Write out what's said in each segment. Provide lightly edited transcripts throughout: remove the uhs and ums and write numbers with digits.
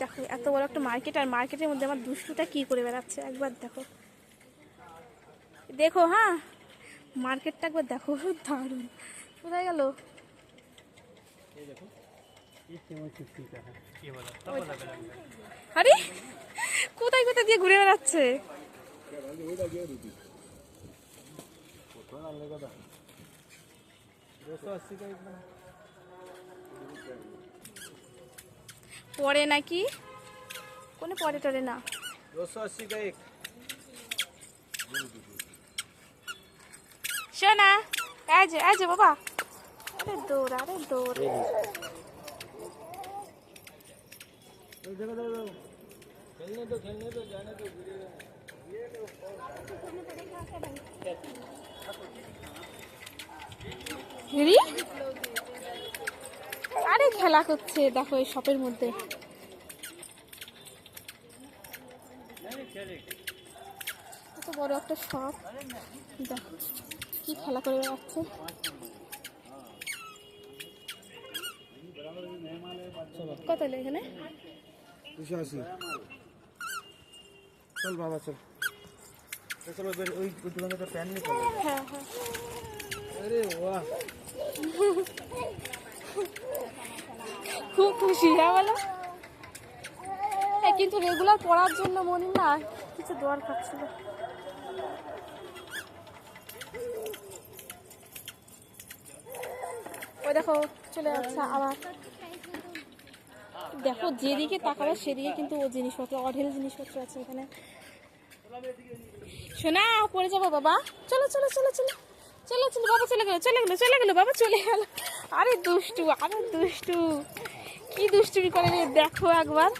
দেখো এত বড় একটা মার্কেট, আর মার্কেটের মধ্যে আমার দুষ্টুটা কি করে বেড়াচ্ছে একবার দেখো। দেখো হ্যাঁ, মার্কেটটা একবার দেখো, দারুণ। কোথায় গেল? আরে কোথায় কোথায় দিয়ে ঘুরে বেড়াচ্ছে। পরে নাকি কোনো পরে টরে না। 280 का एक। শোনা, এই যে বাবা, আরে দৌড়, আরে দৌড়। देखो देखो खेलने दो जाने दो। আরে খেলা করছে দেখো এই শপের মধ্যে। এত বড় একটা শপ, দেখো কি খেলা করে বেড়াচ্ছে। কত হলো এখানে? 280। चल बाबा चल। चलो ওই দোকানে একটা প্যান নিয়ে চলো। হ্যাঁ হ্যাঁ। আরে বাহ, খুব খুশি হ্যাঁ বলো। কিন্তু রেগুলার পড়ার জন্য মনে না কিছু দরকার ছিল। ওই দেখো চলে যাচ্ছে আবার। দেখো যেদিকে তাকাবে সেদিকে কিন্তু ও জিনিসপত্র, অঢেল জিনিসপত্র আছে এখানে। শোনা পড়ে যাবো বাবা, চলো চলো চলো চলো চলো চলো। বাবা চলে গেলো বাবা চলে গেল। আরে দুষ্টু, আরে দুষ্টু, কি দুষ্টুমি করে রে দেখো একবার,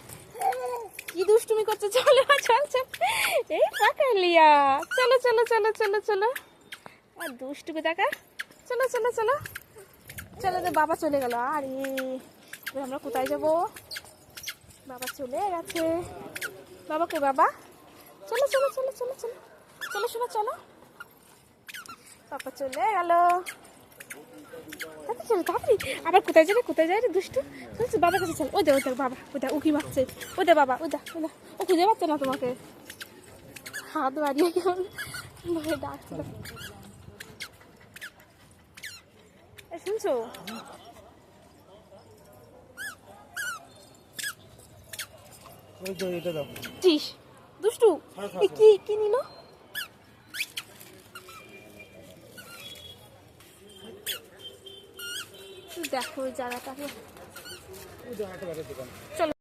কি দুষ্টুমি করছে। চলো চল চল, এই পাকা লিয়া, চলো চলো চলো চলো চলো। আর দুষ্টুকে দেখা, চলো চলো চলো চলো। বাবা চলে গেল। আরে আমরা কোথায় যাব? বাবা চলে গেছে। বাবা কে বাবা? চলো চলো চলো চলো চলো চলো শোনা চলো। বাবা চলে গেল। চলো তাড়াতাড়ি। আবার কোথায় যায় রে দুষ্টু? চল বাবার কাছে চল। ওই দেখ বাবা, ওই উকি মারছে। ওই দে বাবা, ওই দা ও খুঁজে পাচ্ছে না তোমাকে, হাত বাড়িয়ে কেমন ভয়ে ডাকছে। শুনছো? ওই তো এটা দাও। চিস দুষ্টু কি নিল? দেখো ওই জায়গাটাকে। ওই দোকানটা দোকান। চলো